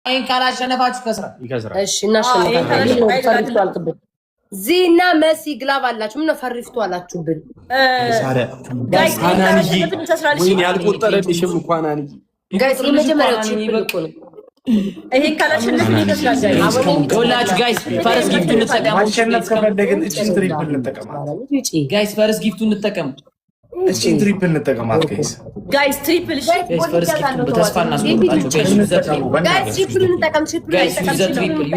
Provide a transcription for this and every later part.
አይን ካላሸነፋችሁ ይከስራል። እሺ እናሸነፋለን። ዚና መሲ ግላብ አላችሁ። ምን ፈሪፍቱ አላችሁብን? ጋይስ ወይኔ ያልቆጠረልሽም እንኳን አንቺ ጋይስ የመጀመሪያው ትሪፕል እኮ ነው። ይሄን ካላሸነፍን ይከስራል። ሁላችሁ ጋይስ ፈረስ ጊፍቱ እንጠቀም። ማሸነፍ ከፈለግን እቺን ትሪፕል እንጠቀማለን። ጋይስ ፈረስ ጊፍቱ እንጠቀም። እቺን ትሪፕል እንጠቀማት ጋይስ ትሪፕል እሺ ጋይስ ፈረስ ጊፍቱ በተስፋ እናስቆጣቸው። ጋይስ ትሪፕል እንጠቀም። ጋይስ ዩዘ ትሪፕል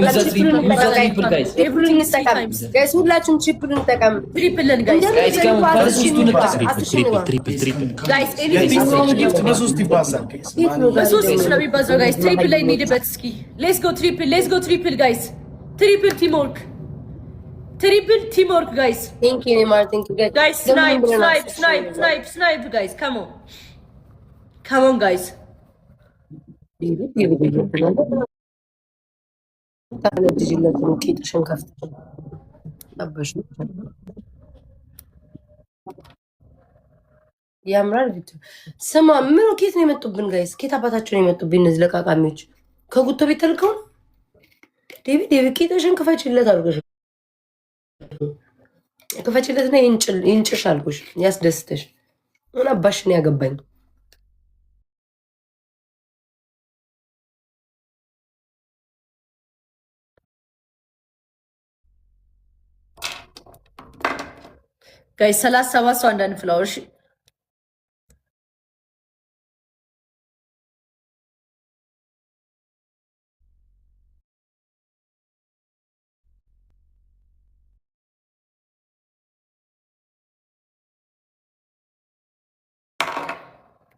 ጋይስ ሁላችሁም ትሪፕል እንጠቀም። ትሪፕልን ጋይስ ከም ፈረስ ጊፍቱ እንጠቀም። ትሪፕል ጋይስ ጊፍት በሶስት ይባዛል። በሶስት ስለሚባዛው ጋይስ ትሪፕል ላይ እንሂድበት እስኪ። ሌትስ ጎ ትሪፕል ጋይስ ትሪፕል ቲምወርክ guys. Thank you, Martin. Guys, snipe, guys. Come on, guys. ያምራል ቪዲዮ ስማ ምን ኬት ነው የመጡብን ጋይስ? ኬት አባታቸው ነው የመጡብን እነዚህ ለቃቃሚዎች? ከጉቶ ቤት ተልከው ዴቪድ ኬትሽን ክፈችለት አድርገሽ ከፈችለትና ይንጭሽ አልኩሽ። ያስደስተሽ ምን አባሽን ያገባኝ ጋይስ 37 ሰው አንዳንድ ፍላወር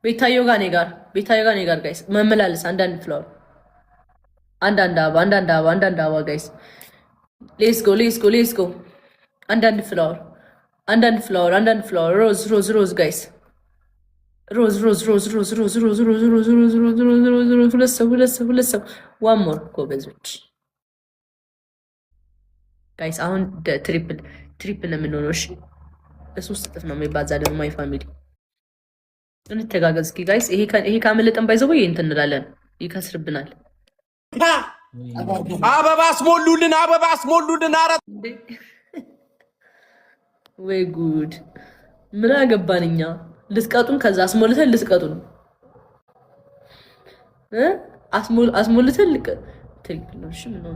ቤታዮ ጋር እኔ ጋር ጋይስ መመላለስ አንዳንድ ፍላወር አንዳንድ አበባ ጋይስ ሌትስ ጎ አንዳንድ ፍላወር ሮዝ ጋይስ ሮዝ ሁለት ሰው ዋን ሞር ጎበዞች ጋይስ አሁን ትሪፕል የምንሆነው እሺ በሶስት እጥፍ ነው የሚባዛ ደግሞ ማይ ፋሚሊ እንተጋገዝ እስኪ ጋይስ። ይሄ ካመለጠን ባይዘው እንትን እንላለን፣ ይከስርብናል። አበባ አስሞሉልን። አራት ወይ ጉድ! ምን አገባን እኛ። ልትቀጡን ከዛ አስሞልተን ልትቀጡን አስሞልተን ትሪፕል ነው እሺ። ምን ነው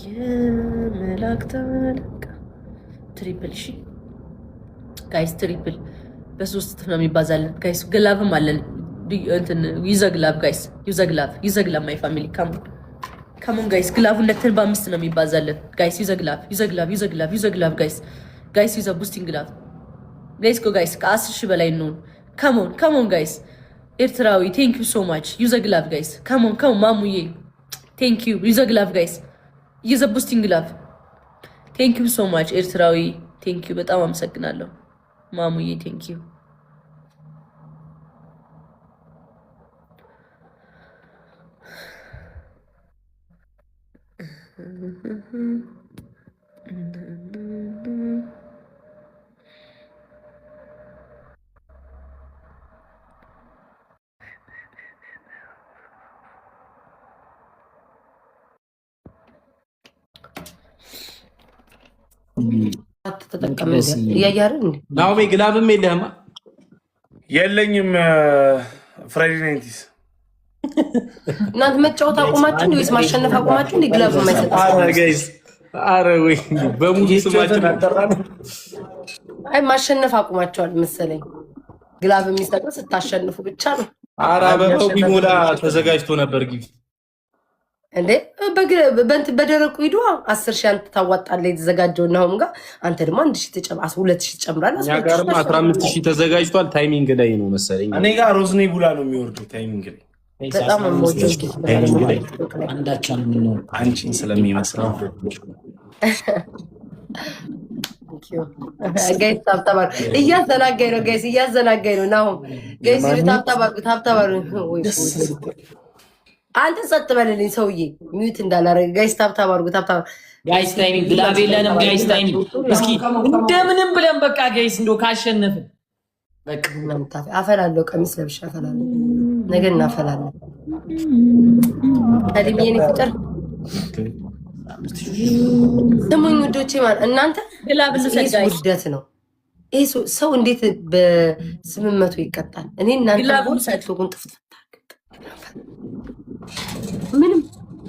የመላእክት መለካ ትሪፕል እሺ ጋይስ ትሪፕል በሶስት እጥፍ ነው የሚባዛለን ጋይስ። ግላብም አለን እንትን ይዘግላብ ጋይስ ይዘግላብ ማይ ፋሚሊ ካሞን ጋይስ ግላቡን ነክተን በአምስት ነው የሚባዛለን ጋይስ። ይዘግላብ ጋይስ ይዘ ቡስቲንግ ግላብ ሌትስ ጎ ጋይስ። ከ10 ሺህ በላይ ነው። ካሞን ጋይስ ኤርትራዊ ቴንክ ዩ ሶ ማች ይዘግላብ ጋይስ። ካሞን ማሙዬ ቴንክ ዩ ይዘግላብ ጋይስ። ይዘ ቡስቲንግ ግላብ ቴንክ ዩ ሶ ማች ኤርትራዊ ቴንክ ዩ በጣም አመሰግናለሁ ማሙዬ ቴንክ ዩ። ናኦሚ ግላብም የለህማ? የለኝም። ፍራይዴ ናይንቲስ እናንተ መጫወት አቁማችሁ ወይስ ማሸነፍ አቁማችሁ? ግላብ የማይሰጥ ኧረ ወይ በሙሉ ስማችን አጠራን። አይ ማሸነፍ አቁማችኋል መሰለኝ። ግላብ የሚሰጠው ስታሸንፉ ብቻ ነው። ኧረ አበባው ቢሞላ ተዘጋጅቶ ነበር ጊፍት እንዴ በደረቁ ሂዱ 10 ሺህ አንተ ታዋጣለህ የተዘጋጀውና አሁን ጋር አንተ ደግሞ 1 ሺህ ተጨምራ 2 ሺህ ትጨምራለህ። እኛ ጋርም 15 ሺህ ተዘጋጅቷል። ታይሚንግ ላይ ነው መሰለኝ። እኔ ጋር ሮዝኔ ቡላ ነው የሚወርደው ታይሚንግ ላይ በጣም አንዳችን ነው አንቺን ስለሚመስለው ጋይስ ታብታባር እያዘናጋኝ ነው። ጋይስ እያዘናጋኝ ነው። ናው ጋይስ ታብታባር ወይ አንተ ጸጥ በልልኝ ሰውዬ ሚዩት እንዳላረገ ጋይስ ታብታብ አድርጉ። ታብታብ ጋይስ ታይሚንግ ግላብ የለንም ጋይስ ታይሚንግ እስኪ እንደምንም ብለን በቃ ጋይስ እንደው ካሸነፍን በቃ አፈላለሁ። ቀሚስ ለብሻ አፈላለሁ። ነገ እናፈላለን። ታዲያ የኔ ፍቅር ስሙኝ ውዶቼ፣ ማለት እናንተ ውርደት ነው ይሄ። ሰው እንዴት በ800 ይቀጣል? እኔ እናንተ ፎቁን ጥፍት ምንም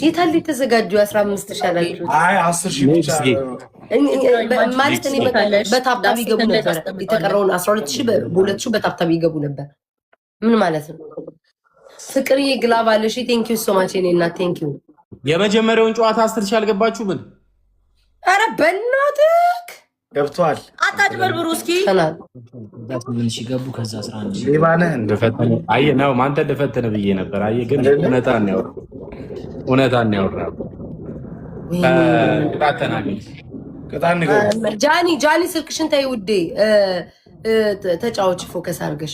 የታለ የተዘጋጁ 15 ሻላችሁ? አይ 10 ሺህ ብቻ ማለት እኔ በታብታብ ይገቡ ነበር። የተቀረውን 12 ሺህ በ2 ሺህ በታብታብ ይገቡ ነበር። ምን ማለት ነው? ፍቅርዬ ግላብ አለሽ። ቴንክ ዩ ሶ ማች። እኔ እና ቴንክ ዩ። የመጀመሪያውን ጨዋታ 10 ሺህ አልገባችሁ? ምን አረ በእናትህ ገብቷል። አታጭበርብሩ እስኪ። ምን ሲገቡ ከዛ 11 ሺህ ሌባነህ እንደፈተነ አየህ ነው። ማንተ እንደፈተነ ብዬ ነበር። አየህ ግን እውነታን ነው ያወራው። እውነታን ያወራው። ጃኒ ስልክሽን ተይ ውዴ፣ ተጫዎች ፎከስ አድርገሽ።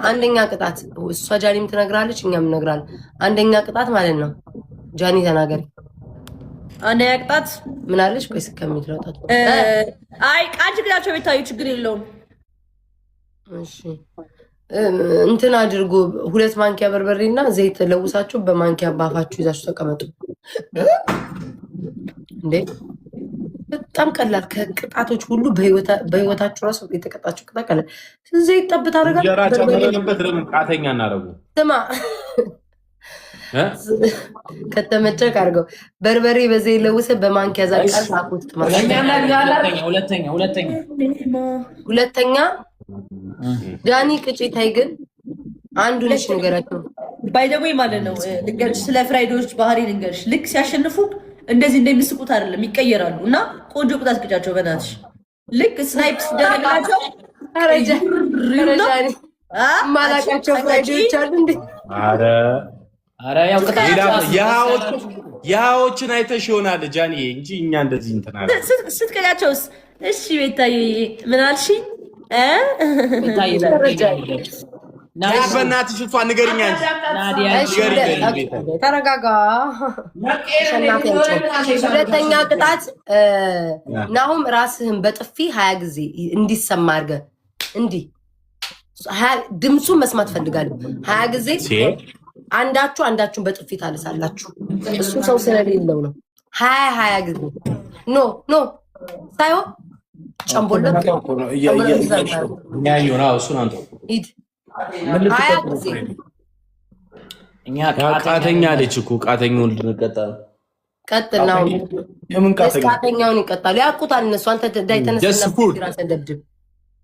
አንደኛ ቅጣት እሷ ጃኒም ትነግራለች፣ እኛም እነግራለን። አንደኛ ቅጣት ማለት ነው። ጃኒ ተናገሪ። አንደኛ ቅጣት ምን አለሽ? ቆይ እስከሚትረጣት አይ ቃል ችግራቸው ቤታዩ ችግር የለውም። እሺ እንትን አድርጎ 2 ማንኪያ በርበሬና ዘይት ለውሳችሁ በማንኪያ ባፋችሁ ይዛችሁ ተቀመጡ። እንዴ በጣም ቀላል ከቅጣቶች ሁሉ በህይወታችሁ ራሱ የተቀጣችሁ ቅጣት ቀላል። ዘይት ጠብታ ቃተኛ እናደርጉ ስማ ከተመቸክ አድርገው በርበሬ በዘይት ለውሰ በማንኪያ ዛቃል ታቁት ሁለተኛ ዳኒ ቅጪ ታይ ግን አንዱ ልጅ ነገራቸው ባይደውይ ማለት ነው። ልንገርሽ ስለ ፍራይዶች ባህሪ ልንገርሽ። ልክ ሲያሸንፉ እንደዚህ እንደሚስቁት አይደለም ይቀየራሉ። እና ቆንጆ ቁጣት ቅጫቸው በእናትሽ። ልክ ስናይፕ ሲደረግላቸው ማላቃቸው ፍራይዶች አሉ እንዴ? አረ ያው ያዎችን አይተሽ ይሆናል ጃኒ እንጂ እኛ እንደዚህ እንትና ስትቀጫቸውስ። እሺ ቤታዬ ምን አልሽኝ? በእናትሽ እሷ ንገሪኛ እንጂ ተረጋጋ። ሁለተኛ ቅጣት ናሁም ራስህን በጥፊ 20 ጊዜ እንዲሰማ አድርገህ እንዲህ ድምፁን መስማት ፈልጋለሁ። 20 ጊዜ አንዳችሁን በጥፊ ታልሳላችሁ። እሱ ሰው ስለሌለው ነው። 20 ጊዜ ኖ ሳይሆን ጨምቦለት ቃተኛ አለች እኮ ቃተኛውን ልንቀጣ ቀጥል ነው። ቃተኛውን ይቀጣሉ። ያውቁታል እነሱ። አንተ ዳይተነስደብድብ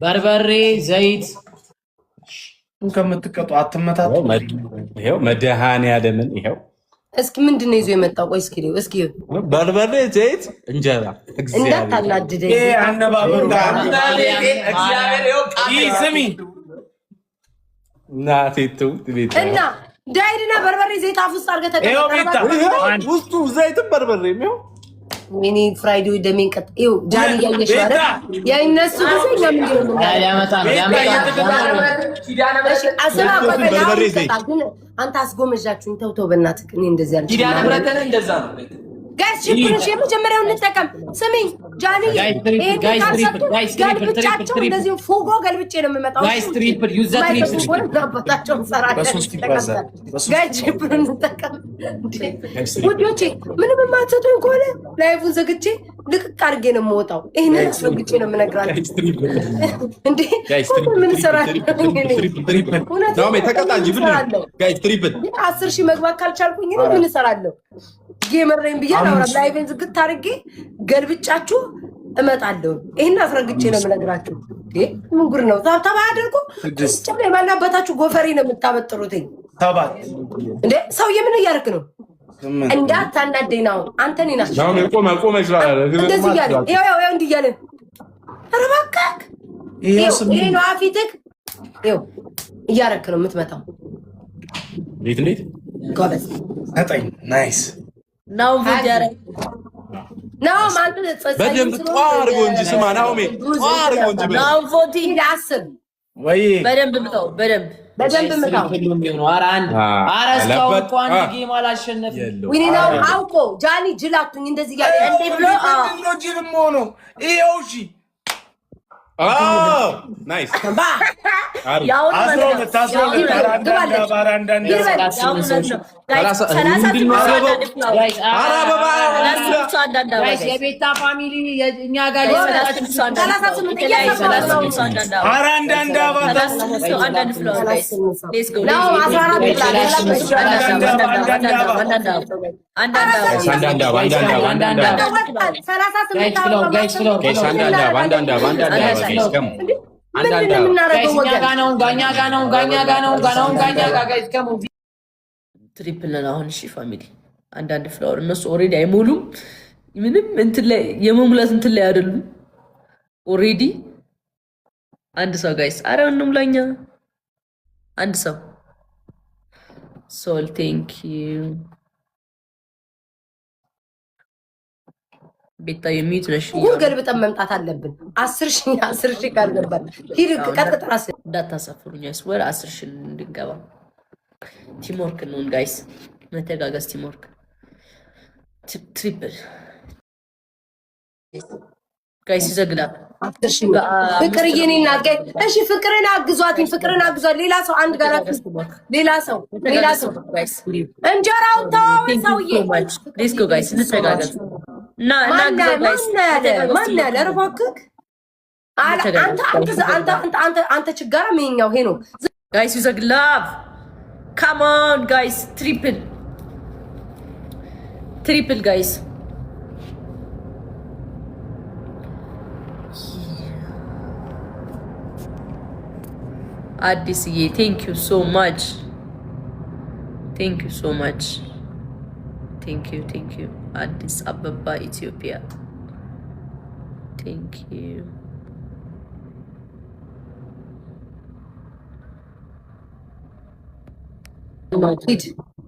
በርበሬ ዘይት ከምትቀጡ አትመታቱ። ይኸው መድኃኒዓለምን ይኸው እስኪ ምንድን ነው ይዞ የመጣው? ቆይ እስኪ በርበሬ ዘይት እንጀራ እንዳታናድደኝ። ስሚ እና ዳይድና በርበሬ ዘይት አፍ ውስጥ አድርገህ ተቀመጠ። ውስጡ ዘይትን በርበሬ የሚሆን ሚኒ ፍራይዴ ደሜን ቀጥ ይው ጃኒ ያየሽ ማለት የእነሱ ጊዜ አንተ አስጎመዣችሁኝ። ተውተው በእናትህ እኔ እንደዚህ አልኩ። ኪዳነ ምሕረትን እንደዛ ነው ጋይስ። ሽፕሩሽ የመጀመሪያውን እንጠቀም። ስሚኝ ጃኒ ገልብጫቸው እንደዚህ ፎጎ ገልብጬ ነው የምመጣው። ጋይስ ትሪፕል ዩዝ ዘ ትሪፕል ጋይስ ሽፕሩን እንጠቀም። ውዶቼ ምንም የማትሰጡኝ ከሆነ ላይፉን ዘግቼ ልቅቅ አድርጌ ነው የምወጣው። ይሄንን አስረግጬ ነው የምነግራችሁ። እንዴ ምን እሰራለሁ? 10 ሺህ መግባት ካልቻልኩኝ ምን እሰራለሁ? ጌመረኝ ብዬ ላይቬን ዝግት አድርጌ ገልብጫችሁ እመጣለሁ። ይሄን አስረግጬ ነው የምነግራችሁ። ምን ጉድ ነው? ታብታባ አድርጎ ጭም የማናበታችሁ ጎፈሬ ነው የምታበጥሩትኝ። እንዴ ሰውዬ ምን እያደረክ ነው? እንዳታናደኝ ነው አንተ። እኔ ናት እንደዚህ እያለ ይኸው እንዲህ እያለ ኧረ እባክህ ይሄ ነው አፊትህ። ይኸው እያደረክ ነው የምትመጣው። እንዴት ጎበዝ ናይስ ነው ቪዲዮ ነው ማለት በደንብ ጧርጎ እንጂ ስማ ናኦሚ ጧርጎ እንጂ ነው ፎንቲ አስብ ወይ በደንብ ምጣው በደንብ ምጣው። ኧረ እስካሁን እኮ አንድ ጌም አላሸነፍም። ወይኔ ነው አውቆ ጃኒ ጅላቱኝ እንደዚህ ያለ እንዴ ብሎ ጅል ሆኖ ይኸው እሺ ናይስ የቤታ ፋሚሊ እኛ ጋር ትሪፕል ነን አሁን። እሺ ፋሚሊ አንዳንድ ፍላወር እነሱ ኦልሬዲ አይሞሉም። ምንም እንትን ላይ የመሙላት እንትን ላይ አይደሉም። ኦልሬዲ አንድ ሰው ጋይስ፣ አረ እንሙላኛ አንድ ሰው ሶል ቴንክ ዩ ቤታ የሚዩት ነሽ። ገልብጠን መምጣት አለብን። 10,000 ካልገባን ሂድ ቀጥታ ራስ እንዳታሳፍሩኝ። ወር 10,000 እንድንገባ ቲምወርክ ነው ጋይስ፣ መተጋገዝ ቲምወርክ። ትሪፕል ጋይስ ይዘግላል። ፍቅር የኔና ጋይ እሺ፣ ፍቅርን አግዟት፣ ፍቅርን አግዟት። ሌላ ሰው አንድ ጋር ሌላ ሰው እንጀራው ተው ሰውዬ። ሌትስ ጎ ጋይስ እንተጋገዝ። ማን ያለ እባክህ አንተ ችጋራ ምንኛው ሄ ነው ጋይስ ይዘግላብ። ካም ኦን ጋይስ፣ ትሪፕል ጋይስ። አዲስዬ ቴንክ ዩ ሶ ማች፣ ቴንክ ዩ ሶ ማች፣ ቴንክ ዩ። አዲስ አበባ ኢትዮጵያ ቴንክ ዩ።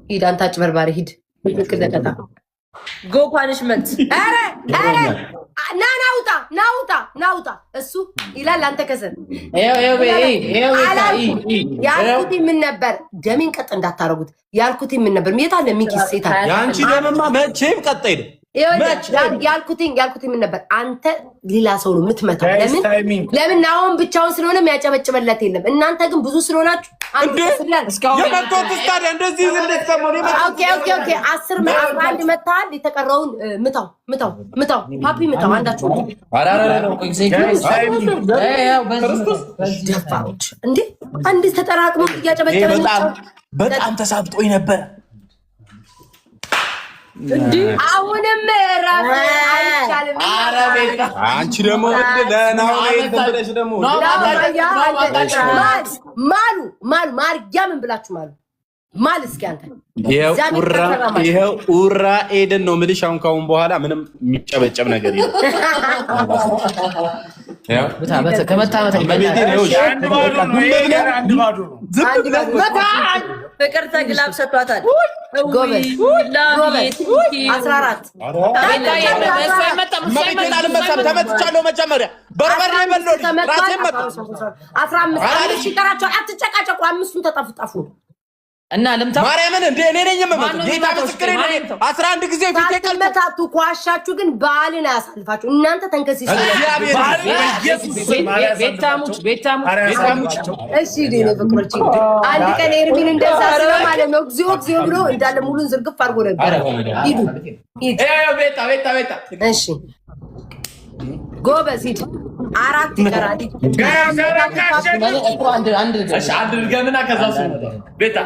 ሂድ አንተ አጭበርባሪ ሂድ። ጎ ፓኒሽመንት። ኧረ ናውጣ እሱ ይላል። አንተ ከሰን ያልኩት ምን ነበር? ደሜን ቀጥ እንዳታረጉት ያልኩት ምን ነበር? ሜታ ለሚኪስ ሴታ ያንቺ ደምማ መቼም ቀጥ አይደል። ያልኩት ምን ነበር? አንተ ሌላ ሰው ነው የምትመታው። ለምን አሁን ብቻውን ስለሆነ የሚያጨበጭበለት የለም። እናንተ ግን ብዙ ስለሆናችሁ አንዱ ኦኬ 11 መታል። የተቀረውን ምታው ፓፒ ምታው። አንዳችሁ ደፋሮች እንዴ! አንድ ተጠራቅሞ እያጨበጨበ በጣም ተሳብጦኝ ነበር። አሁንም ራስ አይቻልም። አንቺ ደግሞ ማርያምን ብላችሁ ማል እስኪ አንተ ይሄው ኡራ ኤደን ነው የምልሽ። አሁን ካሁን በኋላ ምንም የሚጨበጨብ ነገር የለም። ፍቅር ተግላብ ሰጥቷታል። 14 ተመትቻለሁ። መጀመሪያ በርበሬ በሎልኝ ራሴን መጣ። 15 ይቀራቸዋል። አትጨቃጨቁ። አምስቱን ተጠፍጠፉ እና ልምታ ማርያምን እንደ እኔ ነኝ የምመጣው። ጌታ ምስክሬ ነው። 11 ጊዜ ፊቴ ቀልመታቱ ኳሻችሁ ግን በዓልን አያሳልፋችሁ። እናንተ ተንከሲስ ቤታሙች እሺ ዲኔ ፍቅሮች አንድ ቀን ኤርሚን እንደዛ ስለማለት ነው። እግዚኦ ብሎ እንዳለ ሙሉን ዝርግፍ አድርጎ ነበር። ሂዱ ቤታ እሺ ጎበዝ ሂድ። 4 ይቀራል። አንድ ገምና ከዛ ቤታ